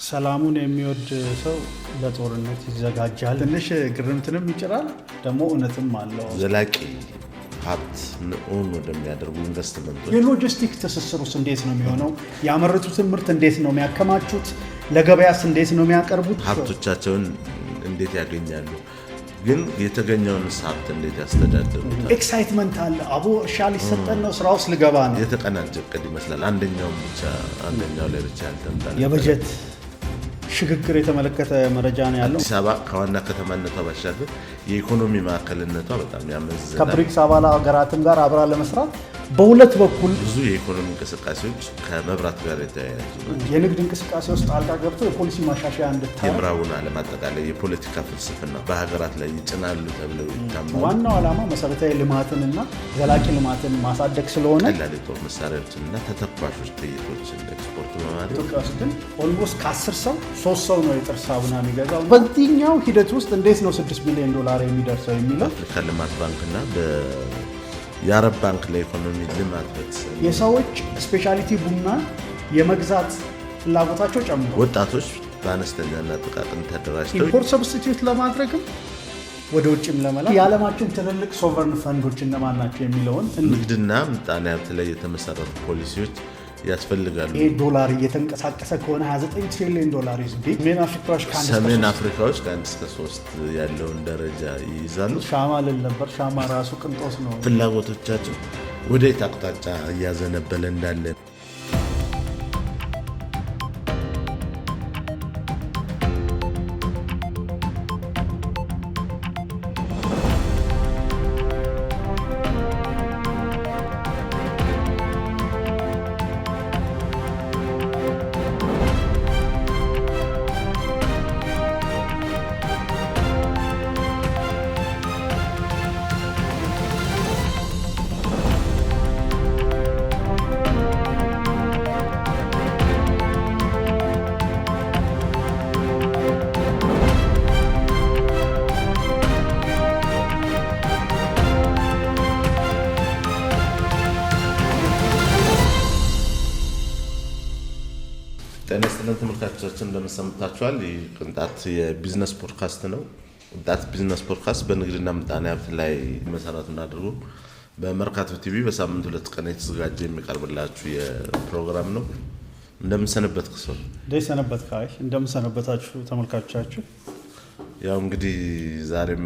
ሰላሙን የሚወድ ሰው ለጦርነት ይዘጋጃል። ትንሽ ግርምትንም ይጭራል፣ ደግሞ እውነትም አለው። ዘላቂ ሀብት ንዑን ወደሚያደርጉ ኢንቨስትመንቶች የሎጂስቲክ ትስስሩስ እንዴት ነው የሚሆነው? ያመረቱትን ምርት እንዴት ነው የሚያከማቹት? ለገበያስ እንዴት ነው የሚያቀርቡት? ሀብቶቻቸውን እንዴት ያገኛሉ? ግን የተገኘውን ሀብት እንዴት ያስተዳድሩታል? ኤክሳይትመንት አለ። አቦ እርሻ ሊሰጠን ነው፣ ስራ ውስጥ ልገባ ነው። የተቀናጀ እቅድ ይመስላል። አንደኛው ላይ ብቻ ያልተንታለ የበጀት ሽግግር የተመለከተ መረጃ ነው ያለው። አዲስ አበባ ከዋና ከተማነቷ ባሻገር የኢኮኖሚ ማዕከልነቷ በጣም ያመዝናል። ከብሪክስ አባል ሀገራትም ጋር አብራ ለመስራት በሁለት በኩል ብዙ የኢኮኖሚ እንቅስቃሴዎች ከመብራት ጋር የተያያዙ ናቸው። የንግድ እንቅስቃሴ ውስጥ ጣልቃ ገብቶ የፖሊሲ ማሻሻያ እንድታረግ የምዕራቡን ዓለም አጠቃላይ የፖለቲካ ፍልስፍና በሀገራት ላይ ይጭናሉ ተብለው ይታመናል። ዋናው ዓላማ መሰረታዊ ልማትንና ዘላቂ ልማትን ማሳደግ ስለሆነ ቀላል የጦር መሳሪያዎችንና ተተኳሾች ጥይቶችን ኤክስፖርት በማድረግ ኢትዮጵያ ውስጥ ግን ኦልሞስት ከ10 ሰው 3 ሰው ነው የጥርስ ሳሙና የሚገዛው። በዚህኛው ሂደት ውስጥ እንዴት ነው $6 ቢሊዮን የሚደርሰው የሚለው አፍሪካ ልማት ባንክና የአረብ ባንክ ለኢኮኖሚ ልማት የሰዎች ስፔሻሊቲ ቡና የመግዛት ፍላጎታቸው ጨምሮ ወጣቶች በአነስተኛና ጥቃቅን ተደራጅተው ኢምፖርት ሰብስቲዩት ለማድረግም ወደ ውጭም ለመላክ የዓለማችን ትልልቅ ሶቨርን ፈንዶች እነማን ናቸው የሚለውን ንግድና ምጣኔ ሀብት ላይ የተመሰረቱ ፖሊሲዎች ያስፈልጋሉ። ይሄ ዶላር እየተንቀሳቀሰ ከሆነ $29 ትሪሊዮን ሰሜን አፍሪካዎች ከ1 እስከ 3 ያለውን ደረጃ ይይዛሉ። ሻማ ልል ነበር። ሻማ ራሱ ቅንጦስ ነው። ፍላጎቶቻቸው ወዴት አቅጣጫ እያዘነበለ እንዳለ ጤና ይስጥልን ተመልካቾቻችን፣ እንደምሰምታችኋል። ይህ ቅንጣት የቢዝነስ ፖድካስት ነው። ቅንጣት ቢዝነስ ፖድካስት በንግድና ምጣኔ ሀብት ላይ መሰረቱን አድርጎ በመርካቶ ቲቪ በሳምንት 2 ቀን የተዘጋጀ የሚቀርብላችሁ የፕሮግራም ነው። እንደምሰነበት ክሶል እንደሰነበት ካይ እንደምሰነበታችሁ ተመልካቾቻችን። ያው እንግዲህ ዛሬም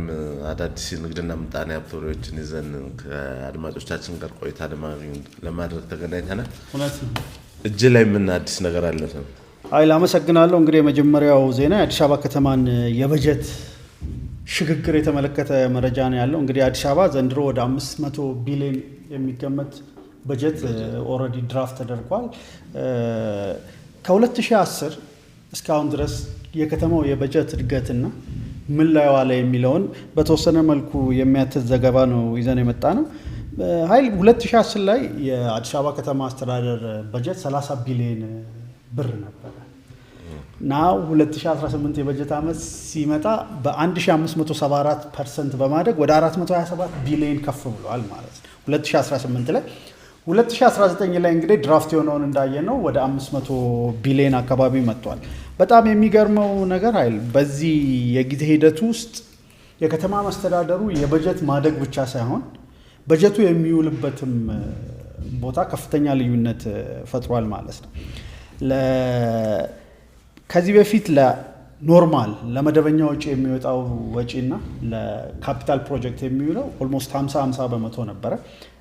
አዳዲስ ንግድና ምጣኔ ሀብት ወሬዎችን ይዘን ከአድማጮቻችን ጋር ቆይታ ለማድረግ ተገናኝተናል። እውነት ነው። እጅ ላይ ምን አዲስ ነገር አለ? አመሰግናለሁ። እንግዲህ የመጀመሪያው ዜና የአዲስ አበባ ከተማን የበጀት ሽግግር የተመለከተ መረጃ ነው ያለው። እንግዲህ አዲስ አበባ ዘንድሮ ወደ 500 ቢሊዮን የሚገመት በጀት ኦልሬዲ ድራፍት ተደርጓል። ከ2010 እስካሁን ድረስ የከተማው የበጀት እድገትና ምን ላይ ዋለ የሚለውን በተወሰነ መልኩ የሚያትት ዘገባ ነው ይዘን የመጣ ነው። 2010 ላይ የአዲስ አበባ ከተማ አስተዳደር በጀት 30 ቢሊዮን ብር ነበረ እና 2018 የበጀት ዓመት ሲመጣ በ1574% በማደግ ወደ 427 ቢሊዮን ከፍ ብሏል ማለት ነው 2018 ላይ። 2019 ላይ እንግዲህ ድራፍት የሆነውን እንዳየነው ወደ 500 ቢሊዮን አካባቢ መጥቷል። በጣም የሚገርመው ነገር በዚህ የጊዜ ሂደት ውስጥ የከተማ መስተዳደሩ የበጀት ማደግ ብቻ ሳይሆን በጀቱ የሚውልበትም ቦታ ከፍተኛ ልዩነት ፈጥሯል ማለት ነው። ከዚህ በፊት ለኖርማል ለመደበኛ ወጪ የሚወጣው ወጪና ለካፒታል ፕሮጀክት የሚውለው ኦልሞስት 50 በመቶ ነበረ።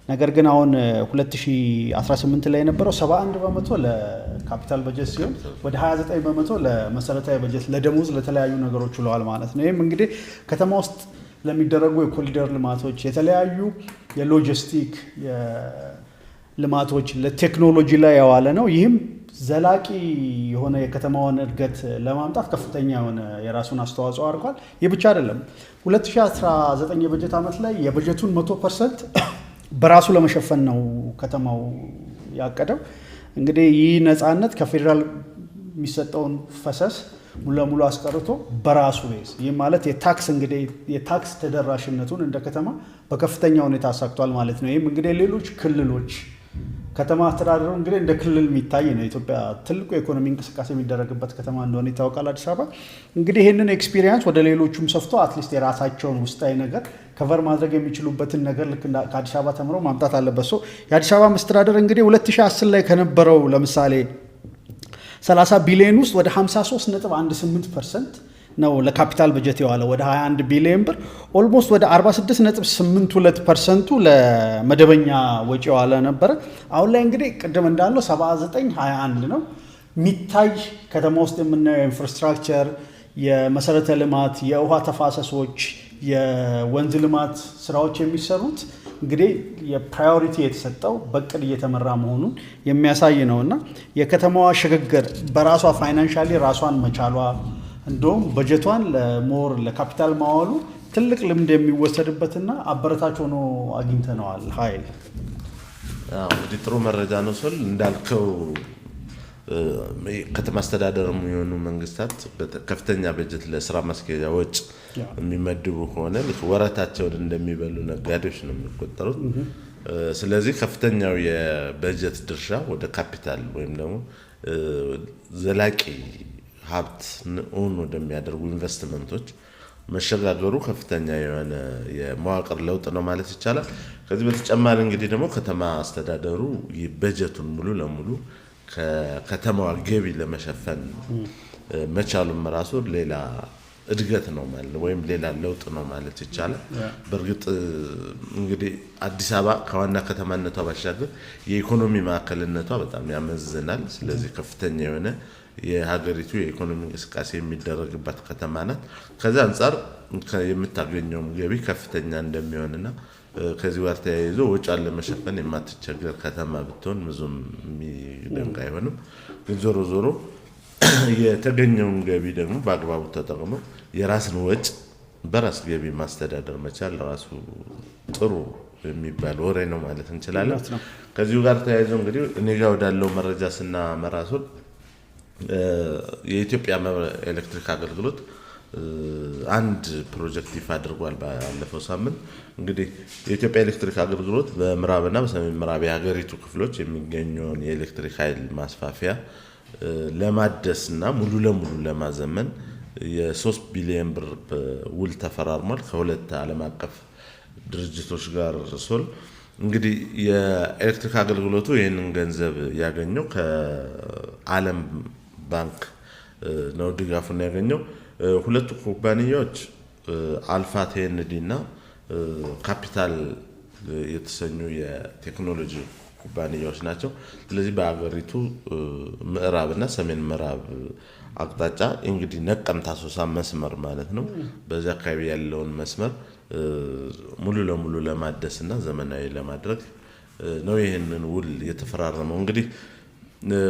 ነገር ግን አሁን 2018 ላይ የነበረው 71 በመቶ ለካፒታል በጀት ሲሆን ወደ 29 በመቶ ለመሰረታዊ በጀት ለደሞዝ፣ ለተለያዩ ነገሮች ውለዋል ማለት ነው። ይህም እንግዲህ ከተማ ውስጥ ለሚደረጉ የኮሪደር ልማቶች፣ የተለያዩ የሎጂስቲክ ልማቶች፣ ለቴክኖሎጂ ላይ ያዋለ ነው። ይህም ዘላቂ የሆነ የከተማውን እድገት ለማምጣት ከፍተኛ የሆነ የራሱን አስተዋጽኦ አድርጓል። ይህ ብቻ አይደለም። 2019 የበጀት ዓመት ላይ የበጀቱን 100% በራሱ ለመሸፈን ነው ከተማው ያቀደው። እንግዲህ ይህ ነፃነት ከፌዴራል የሚሰጠውን ፈሰስ ሙሉ ለሙሉ አስቀርቶ በራሱ ቤዝ ይህ ማለት የታክስ ተደራሽነቱን እንደ ከተማ በከፍተኛ ሁኔታ አሳክቷል ማለት ነው። ይህም እንግዲህ ሌሎች ክልሎች ከተማ አስተዳደሩ እንግዲህ እንደ ክልል የሚታይ ነው። ኢትዮጵያ ትልቁ የኢኮኖሚ እንቅስቃሴ የሚደረግበት ከተማ እንደሆነ ይታወቃል አዲስ አበባ። እንግዲህ ይህንን ኤክስፒሪየንስ ወደ ሌሎቹም ሰፍቶ አትሊስት የራሳቸውን ውስጣዊ ነገር ከቨር ማድረግ የሚችሉበትን ነገር ልክ ከአዲስ አበባ ተምሮ ማምጣት አለበት። ሶ የአዲስ አበባ መስተዳደር እንግዲህ 2010 ላይ ከነበረው ለምሳሌ 30 ቢሊዮን ውስጥ ወደ 53.18% ነው ለካፒታል በጀት የዋለ ወደ 21 ቢሊዮን ብር ኦልሞስት ወደ 46.82% ለመደበኛ ወጪ የዋለ ነበረ። አሁን ላይ እንግዲህ ቅድም እንዳለው 79-21 ነው የሚታይ ከተማ ውስጥ የምናየው ኢንፍራስትራክቸር፣ የመሰረተ ልማት፣ የውሃ ተፋሰሶች፣ የወንዝ ልማት ስራዎች የሚሰሩት እንግዲህ የፕራዮሪቲ የተሰጠው በቅድ እየተመራ መሆኑን የሚያሳይ ነውና የከተማዋ ሽግግር በራሷ ፋይናንሻሊ ራሷን መቻሏ እንደውም በጀቷን ለሞር ለካፒታል ማዋሉ ትልቅ ልምድ የሚወሰድበትና አበረታች ሆኖ አግኝተነዋል። ኃይል እንግዲህ ጥሩ መረጃ ነው ስል እንዳልከው ከተማ አስተዳደር የሚሆኑ መንግስታት ከፍተኛ በጀት ለስራ ማስኬጃ ወጪ የሚመድቡ ከሆነ ወረታቸውን እንደሚበሉ ነጋዴዎች ነው የሚቆጠሩት። ስለዚህ ከፍተኛው የበጀት ድርሻ ወደ ካፒታል ወይም ደግሞ ዘላቂ ሀብት ኦን ወደሚያደርጉ ኢንቨስትመንቶች መሸጋገሩ ከፍተኛ የሆነ የመዋቅር ለውጥ ነው ማለት ይቻላል። ከዚህ በተጨማሪ እንግዲህ ደግሞ ከተማ አስተዳደሩ በጀቱን ሙሉ ለሙሉ ከከተማዋ ገቢ ለመሸፈን መቻሉም ራሱ ሌላ እድገት ነው ማለት ወይም ሌላ ለውጥ ነው ማለት ይቻላል። በእርግጥ እንግዲህ አዲስ አበባ ከዋና ከተማነቷ ባሻገር የኢኮኖሚ ማዕከልነቷ በጣም ያመዝናል። ስለዚህ ከፍተኛ የሆነ የሀገሪቱ የኢኮኖሚ እንቅስቃሴ የሚደረግባት ከተማ ናት። ከዚህ አንጻር የምታገኘውም ገቢ ከፍተኛ እንደሚሆንና ከዚህ ጋር ተያይዞ ወጪን ለመሸፈን የማትቸገር ከተማ ብትሆን ብዙም የሚደንቅ አይሆንም። ግን ዞሮ ዞሮ የተገኘውን ገቢ ደግሞ በአግባቡ ተጠቅሞ የራስን ወጪ በራስ ገቢ ማስተዳደር መቻል ራሱ ጥሩ የሚባል ወሬ ነው ማለት እንችላለን። ከዚሁ ጋር ተያይዞ እንግዲህ እኔ ጋር ወዳለው መረጃ ስናመራሱን የኢትዮጵያ ኤሌክትሪክ አገልግሎት አንድ ፕሮጀክት ይፋ አድርጓል ባለፈው ሳምንት። እንግዲህ የኢትዮጵያ ኤሌክትሪክ አገልግሎት በምዕራብና በሰሜን ምዕራብ የሀገሪቱ ክፍሎች የሚገኘውን የኤሌክትሪክ ኃይል ማስፋፊያ ለማደስና ሙሉ ለሙሉ ለማዘመን የ3 ቢሊዮን ብር ውል ተፈራርሟል ከሁለት ዓለም አቀፍ ድርጅቶች ጋር ሶል እንግዲህ የኤሌክትሪክ አገልግሎቱ ይህንን ገንዘብ ያገኘው ከዓለም ባንክ ነው ድጋፉን ያገኘው። ሁለቱ ኩባንያዎች አልፋ ቴንዲ እና ካፒታል የተሰኙ የቴክኖሎጂ ኩባንያዎች ናቸው። ስለዚህ በአገሪቱ ምዕራብና ሰሜን ምዕራብ አቅጣጫ እንግዲህ ነቀምት አሶሳ መስመር ማለት ነው። በዚያ አካባቢ ያለውን መስመር ሙሉ ለሙሉ ለማደስና ዘመናዊ ለማድረግ ነው ይህንን ውል የተፈራረመው። እንግዲህ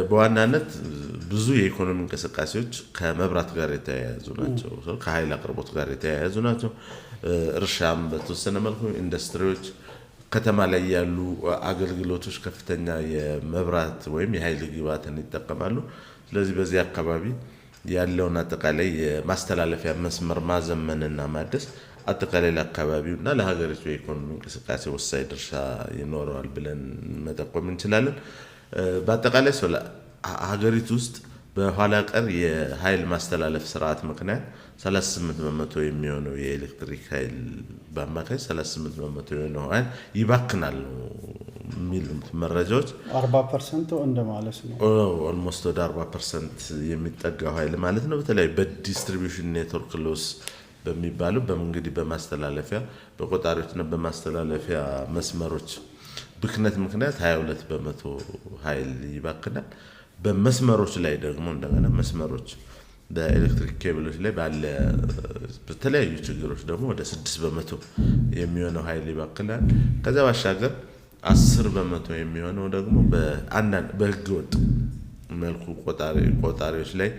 በዋናነት ብዙ የኢኮኖሚ እንቅስቃሴዎች ከመብራት ጋር የተያያዙ ናቸው፣ ከኃይል አቅርቦት ጋር የተያያዙ ናቸው። እርሻም በተወሰነ መልኩ ኢንዱስትሪዎች፣ ከተማ ላይ ያሉ አገልግሎቶች ከፍተኛ የመብራት ወይም የኃይል ግብዓትን ይጠቀማሉ። ስለዚህ በዚህ አካባቢ ያለውን አጠቃላይ የማስተላለፊያ መስመር ማዘመንና ማደስ አጠቃላይ ለአካባቢውና ለሀገሪቱ የኢኮኖሚ እንቅስቃሴ ወሳኝ ድርሻ ይኖረዋል ብለን መጠቆም እንችላለን። በአጠቃላይ ሀገሪቱ ውስጥ በኋላ ቀር የኃይል ማስተላለፍ ስርዓት ምክንያት 38% የሚሆነው የኤሌክትሪክ ኃይል በአማካይ 38% የሆነው ኃይል ይባክናል ነው የሚሉት መረጃዎች። 40% እንደማለት ነው። ኦልሞስት ወደ 40% የሚጠጋው ኃይል ማለት ነው። በተለይ በዲስትሪቢዩሽን ኔትወርክ ሎስ በሚባሉ በመንገድ በማስተላለፊያ በቆጣሪዎችና በማስተላለፊያ መስመሮች ብክነት ምክንያት 22% ኃይል ይባክናል። በመስመሮች ላይ ደግሞ እንደገና መስመሮች በኤሌክትሪክ ኬብሎች ላይ ባለ በተለያዩ ችግሮች ደግሞ ወደ 6% የሚሆነው ኃይል ይባክናል። ከዛ ባሻገር 10% የሚሆነው ደግሞ በህገወጥ መልኩ ቆጣሪዎች ላይ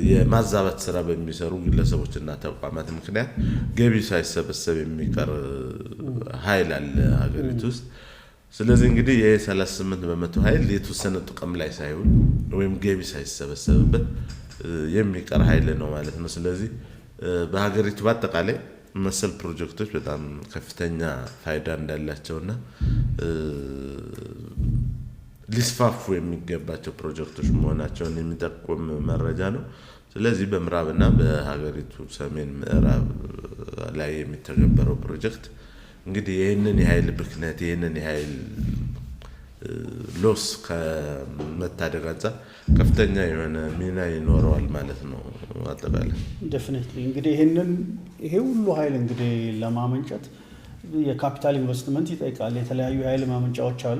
የማዛባት ስራ በሚሰሩ ግለሰቦችና ተቋማት ምክንያት ገቢ ሳይሰበሰብ የሚቀር ኃይል አለ ሀገሪቱ ውስጥ። ስለዚህ እንግዲህ የ38% ኃይል የተወሰነ ጥቅም ላይ ሳይውል ወይም ገቢ ሳይሰበሰብበት የሚቀር ኃይል ነው ማለት ነው። ስለዚህ በሀገሪቱ በአጠቃላይ መሰል ፕሮጀክቶች በጣም ከፍተኛ ፋይዳ እንዳላቸውና ሊስፋፉ የሚገባቸው ፕሮጀክቶች መሆናቸውን የሚጠቁም መረጃ ነው። ስለዚህ በምዕራብና በሀገሪቱ ሰሜን ምዕራብ ላይ የሚተገበረው ፕሮጀክት እንግዲህ ይህንን የኃይል ብክነት ይህንን የኃይል ሎስ ከመታደግ አንጻር ከፍተኛ የሆነ ሚና ይኖረዋል ማለት ነው። አጠቃላይ ዴፊኒትሊ እንግዲህ ይሄ ሁሉ ኃይል እንግዲህ ለማመንጨት የካፒታል ኢንቨስትመንት ይጠይቃል። የተለያዩ የኃይል ማመንጫዎች አሉ።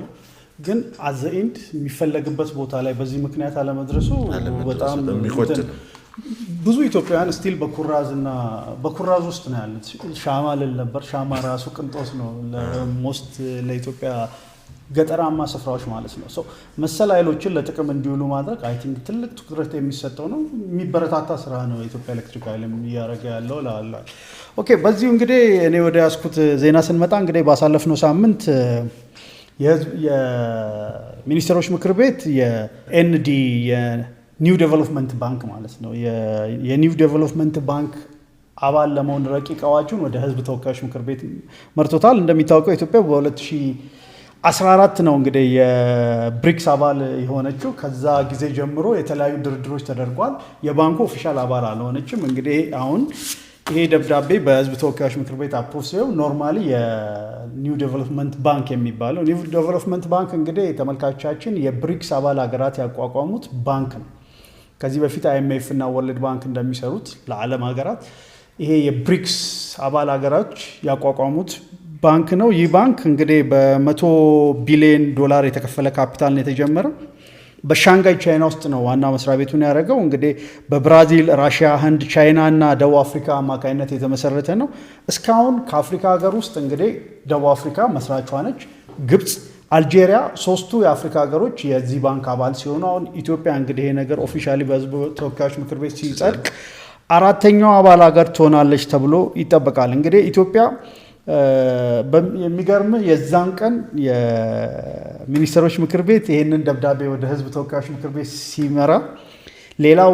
ግን አዘ ኤንድ የሚፈለግበት ቦታ ላይ በዚህ ምክንያት አለመድረሱ በጣም ብዙ ኢትዮጵያውያን ስቲል በኩራዝ ውስጥ ነው ያሉት። ሻማ ልል ነበር። ሻማ ራሱ ቅንጦስ ነው ለሞስት ለኢትዮጵያ ገጠራማ ስፍራዎች ማለት ነው። መሰል ኃይሎችን ለጥቅም እንዲውሉ ማድረግ አይ ቲንክ ትልቅ ትኩረት የሚሰጠው ነው። የሚበረታታ ስራ ነው የኢትዮጵያ ኤሌክትሪክ ኃይል እያደረገ ያለው ላለ። ኦኬ፣ በዚሁ እንግዲህ እኔ ወደ ያስኩት ዜና ስንመጣ እንግዲህ ባሳለፍነው ሳምንት የሚኒስትሮች ምክር ቤት የኤንዲ የኒው ዴቨሎፕመንት ባንክ ማለት ነው የኒው ዴቨሎፕመንት ባንክ አባል ለመሆን ረቂቅ አዋጁን ወደ ህዝብ ተወካዮች ምክር ቤት መርቶታል። እንደሚታወቀው ኢትዮጵያ በ2014 ነው እንግዲህ የብሪክስ አባል የሆነችው። ከዛ ጊዜ ጀምሮ የተለያዩ ድርድሮች ተደርጓል። የባንኩ ኦፊሻል አባል አልሆነችም። እንግዲህ አሁን ይሄ ደብዳቤ በህዝብ ተወካዮች ምክር ቤት አፕሩቭ ሲሆን ኖርማሊ የኒው ዴቨሎፕመንት ባንክ የሚባለው ኒው ዴቨሎፕመንት ባንክ እንግዲህ ተመልካቾቻችን የብሪክስ አባል ሀገራት ያቋቋሙት ባንክ ነው። ከዚህ በፊት አይኤምኤፍ እና ወርልድ ባንክ እንደሚሰሩት ለዓለም ሀገራት ይሄ የብሪክስ አባል ሀገራት ያቋቋሙት ባንክ ነው። ይህ ባንክ እንግዲህ በ100 ቢሊዮን ዶላር የተከፈለ ካፒታል ነው የተጀመረው። በሻንጋይ ቻይና ውስጥ ነው ዋና መስሪያ ቤቱን ያደረገው። እንግዲህ በብራዚል፣ ራሽያ፣ ህንድ፣ ቻይና እና ደቡብ አፍሪካ አማካኝነት የተመሰረተ ነው። እስካሁን ከአፍሪካ ሀገር ውስጥ እንግዲህ ደቡብ አፍሪካ መስራቿ ነች። ግብፅ፣ አልጄሪያ ሶስቱ የአፍሪካ ሀገሮች የዚህ ባንክ አባል ሲሆኑ አሁን ኢትዮጵያ እንግዲህ ይሄ ነገር ኦፊሻሊ በህዝብ ተወካዮች ምክር ቤት ሲጸድቅ አራተኛው አባል ሀገር ትሆናለች ተብሎ ይጠበቃል። እንግዲህ ኢትዮጵያ የሚገርም የዛን ቀን የሚኒስትሮች ምክር ቤት ይህንን ደብዳቤ ወደ ህዝብ ተወካዮች ምክር ቤት ሲመራ ሌላው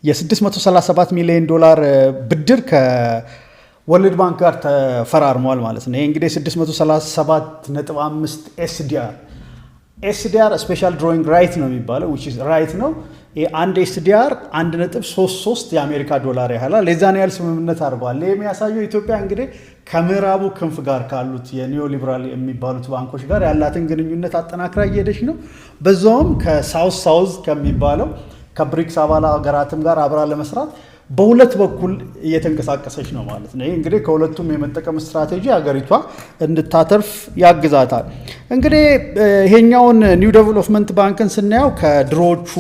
የ637 ሚሊዮን ዶላር ብድር ከወርልድ ባንክ ጋር ተፈራርሟል ማለት ነው። ይህ እንግዲህ 637.5 ኤስዲአር ስፔሻል ድሮይንግ ራይት ነው የሚባለው ራይት ነው። አንድ ኤስዲአር 1.33 የአሜሪካ ዶላር ያህላል። የዛን ያህል ስምምነት አድርገዋል። ይህ የሚያሳየው ኢትዮጵያ እንግዲህ ከምዕራቡ ክንፍ ጋር ካሉት የኒዮ ሊበራል የሚባሉት ባንኮች ጋር ያላትን ግንኙነት አጠናክራ እየሄደች ነው። በዛውም ከሳውዝ ከሚባለው ከብሪክስ አባል ሀገራትም ጋር አብራ ለመስራት በሁለት በኩል እየተንቀሳቀሰች ነው ማለት ነው። ይህ እንግዲህ ከሁለቱም የመጠቀም ስትራቴጂ ሀገሪቷ እንድታተርፍ ያግዛታል። እንግዲህ ይሄኛውን ኒው ዴቨሎፕመንት ባንክን ስናየው ከድሮዎቹ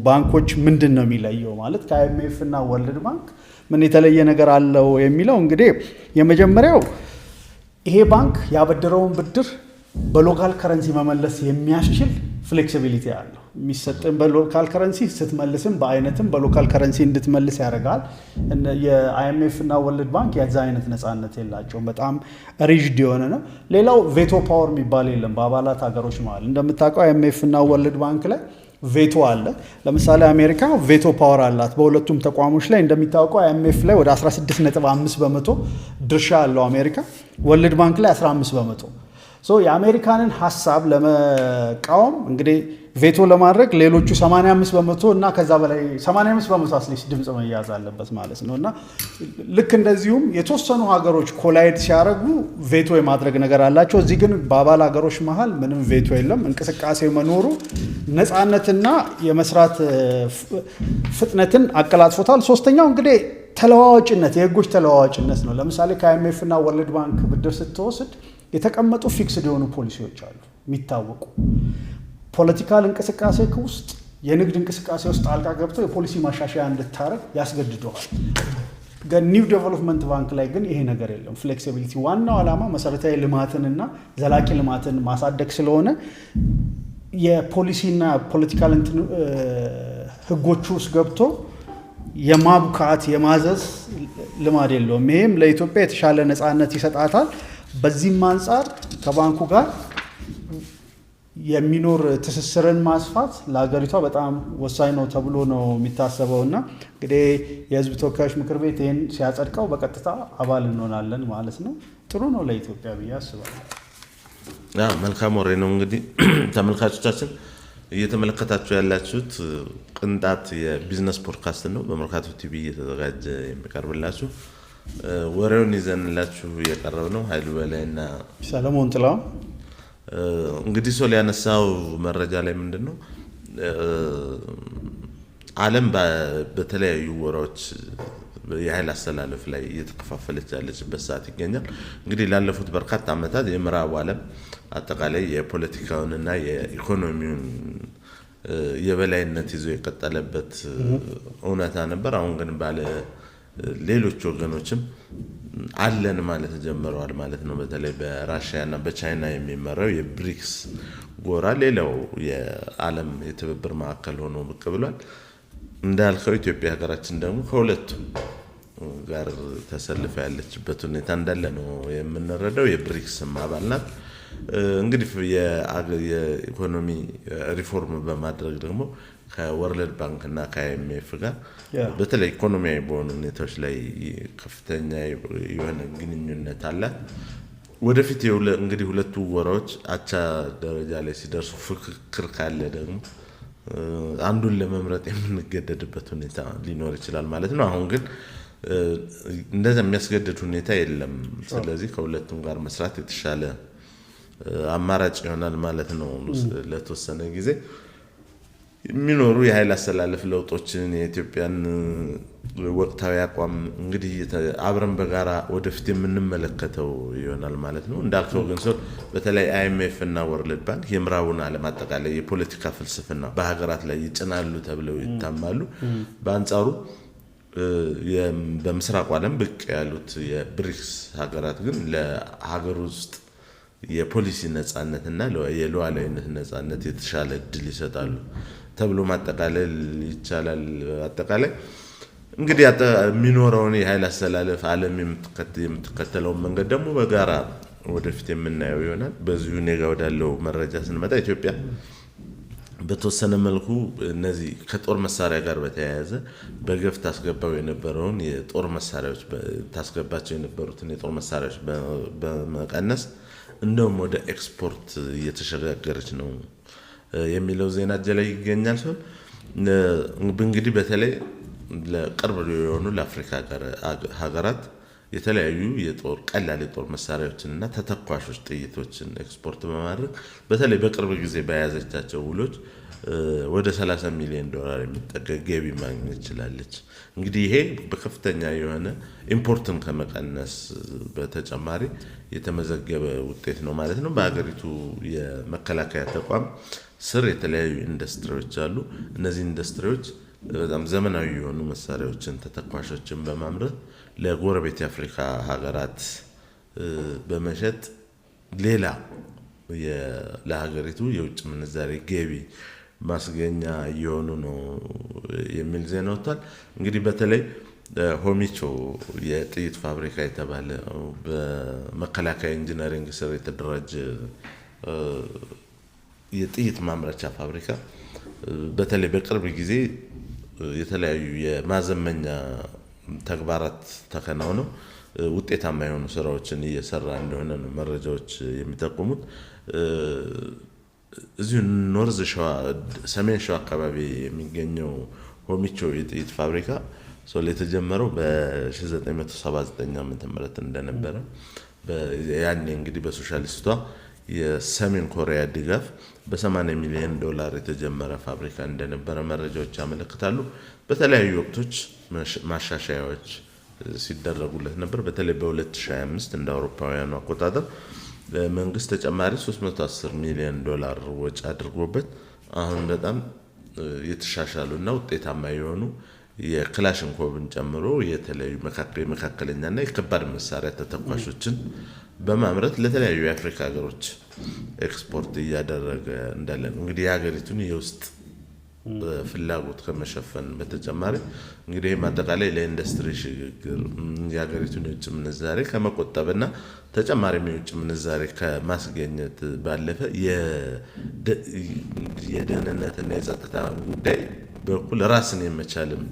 ባንኮች ምንድን ነው የሚለየው ማለት ከአይኤምኤፍ እና ወርልድ ባንክ ምን የተለየ ነገር አለው የሚለው እንግዲህ የመጀመሪያው ይሄ ባንክ ያበደረውን ብድር በሎካል ከረንሲ መመለስ የሚያስችል ፍሌክሲቢሊቲ አለው። የሚሰጥን በሎካል ከረንሲ ስትመልስም በአይነትም በሎካል ከረንሲ እንድትመልስ ያደርጋል። የአይኤምኤፍ እና ወርልድ ባንክ የዛ አይነት ነፃነት የላቸውም። በጣም ሪጅድ የሆነ ነው። ሌላው ቬቶ ፓወር የሚባል የለም በአባላት ሀገሮች መሀል። እንደምታውቀው አይኤምኤፍ እና ወርልድ ባንክ ላይ ቬቶ አለ። ለምሳሌ አሜሪካ ቬቶ ፓወር አላት በሁለቱም ተቋሞች ላይ። እንደሚታወቀው አይኤምኤፍ ላይ ወደ 16.5% ድርሻ አለው አሜሪካ፣ ወርልድ ባንክ ላይ 15%። የአሜሪካንን ሀሳብ ለመቃወም እንግዲህ ቬቶ ለማድረግ ሌሎቹ 85% እና ከዛ በላይ 85% አትሊስት ድምፅ መያዝ አለበት ማለት ነው። እና ልክ እንደዚሁም የተወሰኑ ሀገሮች ኮላይድ ሲያደርጉ ቬቶ የማድረግ ነገር አላቸው። እዚህ ግን በአባል ሀገሮች መሀል ምንም ቬቶ የለም። እንቅስቃሴ መኖሩ ነፃነትና የመስራት ፍጥነትን አቀላጥፎታል። ሶስተኛው እንግዲህ ተለዋዋጭነት፣ የህጎች ተለዋዋጭነት ነው። ለምሳሌ ከአይኤምኤፍ እና ወርልድ ባንክ ብድር ስትወስድ የተቀመጡ ፊክስድ የሆኑ ፖሊሲዎች አሉ የሚታወቁ። ፖለቲካል እንቅስቃሴ ውስጥ የንግድ እንቅስቃሴ ውስጥ ጣልቃ ገብተው የፖሊሲ ማሻሻያ እንድታረግ ያስገድደዋል። ኒው ዴቨሎፕመንት ባንክ ላይ ግን ይሄ ነገር የለም። ፍሌክሲቢሊቲ ዋናው ዓላማ መሰረታዊ ልማትንና ዘላቂ ልማትን ማሳደግ ስለሆነ የፖሊሲና ፖለቲካል ህጎቹ ውስጥ ገብቶ የማቡካት የማዘዝ ልማድ የለውም። ይሄም ለኢትዮጵያ የተሻለ ነፃነት ይሰጣታል። በዚህም አንጻር ከባንኩ ጋር የሚኖር ትስስርን ማስፋት ለሀገሪቷ በጣም ወሳኝ ነው ተብሎ ነው የሚታሰበው። እና እንግዲህ የህዝብ ተወካዮች ምክር ቤት ይህን ሲያጸድቀው በቀጥታ አባል እንሆናለን ማለት ነው። ጥሩ ነው ለኢትዮጵያ ብዬ አስባለሁ። መልካም ወሬ ነው። እንግዲህ ተመልካቾቻችን እየተመለከታችሁ ያላችሁት ቅንጣት የቢዝነስ ፖድካስት ነው። በመርካቶ ቲቪ እየተዘጋጀ የሚቀርብላችሁ ወሬውን ይዘንላችሁ የቀረብ ነው። ኃይሉ በላይና ሰለሞን ጥላው። እንግዲህ ሶል ያነሳው መረጃ ላይ ምንድነው ዓለም በተለያዩ ወራዎች የኃይል አስተላለፍ ላይ እየተከፋፈለች ያለችበት ሰዓት ይገኛል። እንግዲህ ላለፉት በርካታ ዓመታት የምዕራቡ ዓለም አጠቃላይ የፖለቲካውንና የኢኮኖሚውን የበላይነት ይዞ የቀጠለበት እውነታ ነበር። አሁን ግን ባለ ሌሎች ወገኖችም አለን ማለት ጀምረዋል ማለት ነው። በተለይ በራሽያና በቻይና የሚመራው የብሪክስ ጎራ ሌላው የዓለም የትብብር ማዕከል ሆኖ ብቅ ብሏል። እንዳልከው ኢትዮጵያ ሀገራችን ደግሞ ከሁለቱ ጋር ተሰልፋ ያለችበት ሁኔታ እንዳለ ነው የምንረዳው። የብሪክስ አባል ናት። እንግዲህ የኢኮኖሚ ሪፎርም በማድረግ ደግሞ ከወርልድ ባንክ እና ከአይኤምኤፍ ጋር በተለይ ኢኮኖሚያዊ በሆኑ ሁኔታዎች ላይ ከፍተኛ የሆነ ግንኙነት አላት። ወደፊት እንግዲህ ሁለቱ ጎራዎች አቻ ደረጃ ላይ ሲደርሱ ፍክክር ካለ ደግሞ አንዱን ለመምረጥ የምንገደድበት ሁኔታ ሊኖር ይችላል ማለት ነው። አሁን ግን እንደዛ የሚያስገድድ ሁኔታ የለም። ስለዚህ ከሁለቱም ጋር መስራት የተሻለ አማራጭ ይሆናል ማለት ነው። ለተወሰነ ጊዜ የሚኖሩ የኃይል አስተላለፍ ለውጦችን የኢትዮጵያን ወቅታዊ አቋም እንግዲህ አብረን በጋራ ወደፊት የምንመለከተው ይሆናል ማለት ነው። እንዳልከው ግን ሰው በተለይ አይኤምኤፍ እና ወርልድ ባንክ የምዕራቡን ዓለም አጠቃላይ የፖለቲካ ፍልስፍና በሀገራት ላይ ይጭናሉ ተብለው ይታማሉ። በአንጻሩ በምስራቁ ዓለም ብቅ ያሉት የብሪክስ ሀገራት ግን ለሀገር ውስጥ የፖሊሲ ነፃነትና የሉዓላዊነት ነፃነት የተሻለ እድል ይሰጣሉ ተብሎ ማጠቃለል ይቻላል። አጠቃላይ እንግዲህ የሚኖረውን የኃይል አስተላለፍ ዓለም የምትከተለውን መንገድ ደግሞ በጋራ ወደፊት የምናየው ይሆናል። በዚሁ ኔጋ ወዳለው መረጃ ስንመጣ ኢትዮጵያ በተወሰነ መልኩ እነዚህ ከጦር መሳሪያ ጋር በተያያዘ በገፍ ታስገባው የነበረውን የጦር መሳሪያዎች ታስገባቸው የነበሩትን የጦር መሳሪያዎች በመቀነስ እንደውም ወደ ኤክስፖርት እየተሸጋገረች ነው የሚለው ዜና እጄ ላይ ይገኛል። ሰው እንግዲህ በተለይ ለቅርብ የሆኑ ለአፍሪካ ሀገራት የተለያዩ ቀላል የጦር መሳሪያዎችን እና ተተኳሾች ጥይቶችን ኤክስፖርት በማድረግ በተለይ በቅርብ ጊዜ በያዘቻቸው ውሎች ወደ $30 ሚሊዮን የሚጠጋ ገቢ ማግኘት ችላለች። እንግዲህ ይሄ በከፍተኛ የሆነ ኢምፖርትን ከመቀነስ በተጨማሪ የተመዘገበ ውጤት ነው ማለት ነው። በሀገሪቱ የመከላከያ ተቋም ስር የተለያዩ ኢንዱስትሪዎች አሉ። እነዚህ ኢንዱስትሪዎች በጣም ዘመናዊ የሆኑ መሳሪያዎችን ተተኳሾችን በማምረት ለጎረቤት የአፍሪካ ሀገራት በመሸጥ ሌላ ለሀገሪቱ የውጭ ምንዛሬ ገቢ ማስገኛ እየሆኑ ነው የሚል ዜና ወጥቷል። እንግዲህ በተለይ ሆሚቾ የጥይት ፋብሪካ የተባለ በመከላከያ ኢንጂነሪንግ ስር የተደራጀ የጥይት ማምረቻ ፋብሪካ በተለይ በቅርብ ጊዜ የተለያዩ የማዘመኛ ተግባራት ተከናውነው ውጤታማ የሆኑ ስራዎችን እየሰራ እንደሆነ ነው መረጃዎች የሚጠቁሙት። እዚሁ ኖርዝ ሸዋ ሰሜን ሸዋ አካባቢ የሚገኘው ሆሚቾ የጥይት ፋብሪካ የተጀመረው በ1979 ዓ.ም እንደነበረ ያኔ እንግዲህ በሶሻሊስቷ የሰሜን ኮሪያ ድጋፍ $80 ሚሊዮን የተጀመረ ፋብሪካ እንደነበረ መረጃዎች ያመለክታሉ። በተለያዩ ወቅቶች ማሻሻያዎች ሲደረጉለት ነበር። በተለይ በ2025 እንደ አውሮፓውያኑ አቆጣጠር መንግስት ተጨማሪ $310 ሚሊዮን ወጪ አድርጎበት አሁን በጣም የተሻሻሉና ውጤታማ የሆኑ የክላሽንኮቭን ጨምሮ የተለያዩ መካከለኛና የከባድ መሳሪያ ተተኳሾችን በማምረት ለተለያዩ የአፍሪካ ሀገሮች ኤክስፖርት እያደረገ እንዳለ ነው። እንግዲህ የሀገሪቱን የውስጥ ፍላጎት ከመሸፈን በተጨማሪ እንግዲህ አጠቃላይ ለኢንዱስትሪ ሽግግር የሀገሪቱን የውጭ ምንዛሬ ከመቆጠብና ተጨማሪ የውጭ ምንዛሬ ከማስገኘት ባለፈ የደህንነትና የጸጥታ ጉዳይ በኩል ራስን የመቻልም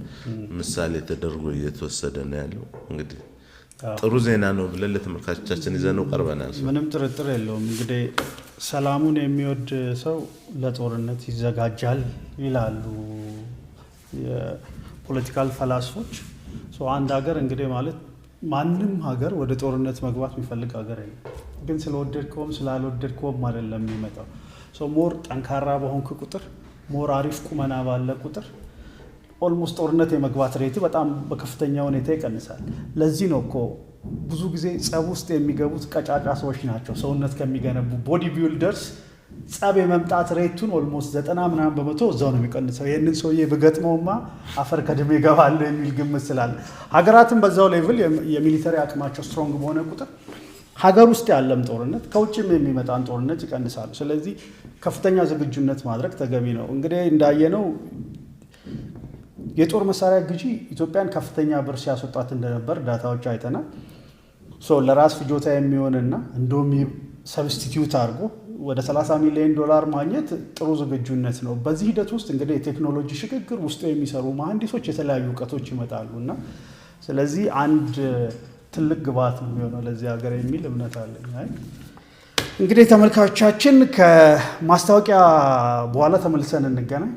ምሳሌ ተደርጎ እየተወሰደ ነው ያለው። እንግዲህ ጥሩ ዜና ነው ብለን ለተመልካቾቻችን ይዘነው ቀርበናል። ምንም ጥርጥር የለውም። እንግዲህ ሰላሙን የሚወድ ሰው ለጦርነት ይዘጋጃል ይላሉ የፖለቲካል ፈላስፎች። አንድ ሀገር እንግዲህ ማለት ማንም ሀገር ወደ ጦርነት መግባት የሚፈልግ ሀገር የለም። ግን ስለወደድከውም ስላልወደድከውም አይደለም የሚመጣው። ሞር ጠንካራ በሆንክ ቁጥር ሞር አሪፍ ቁመና ባለ ቁጥር ኦልሞስት ጦርነት የመግባት ሬት በጣም በከፍተኛ ሁኔታ ይቀንሳል። ለዚህ ነው እኮ ብዙ ጊዜ ጸብ ውስጥ የሚገቡት ቀጫጫ ሰዎች ናቸው። ሰውነት ከሚገነቡ ቦዲ ቢልደርስ ጸብ የመምጣት ሬቱን ኦልሞስት 90% እዛው ነው የሚቀንሰው። ይህንን ሰውዬ በገጥመውማ አፈር ከድሜ ይገባሉ የሚል ግምት ስላለ ሀገራትን በዛው ሌቭል የሚሊተሪ አቅማቸው ስትሮንግ በሆነ ቁጥር ሀገር ውስጥ ያለም ጦርነት ከውጭም የሚመጣን ጦርነት ይቀንሳሉ። ስለዚህ ከፍተኛ ዝግጁነት ማድረግ ተገቢ ነው። እንግዲህ እንዳየነው የጦር መሳሪያ ግዢ ኢትዮጵያን ከፍተኛ ብር ሲያስወጣት እንደነበር ዳታዎች አይተናል። ለራስ ፍጆታ የሚሆንና እንደውም ሰብስቲቲዩት አድርጎ ወደ $30 ሚሊዮን ማግኘት ጥሩ ዝግጁነት ነው። በዚህ ሂደት ውስጥ እንግዲህ የቴክኖሎጂ ሽግግር ውስጡ የሚሰሩ መሐንዲሶች የተለያዩ እውቀቶች ይመጣሉ እና ስለዚህ አንድ ትልቅ ግብዓት ነው የሚሆነው ለዚህ ሀገር የሚል እምነት አለኝ። እንግዲህ ተመልካቾቻችን ከማስታወቂያ በኋላ ተመልሰን እንገናኝ።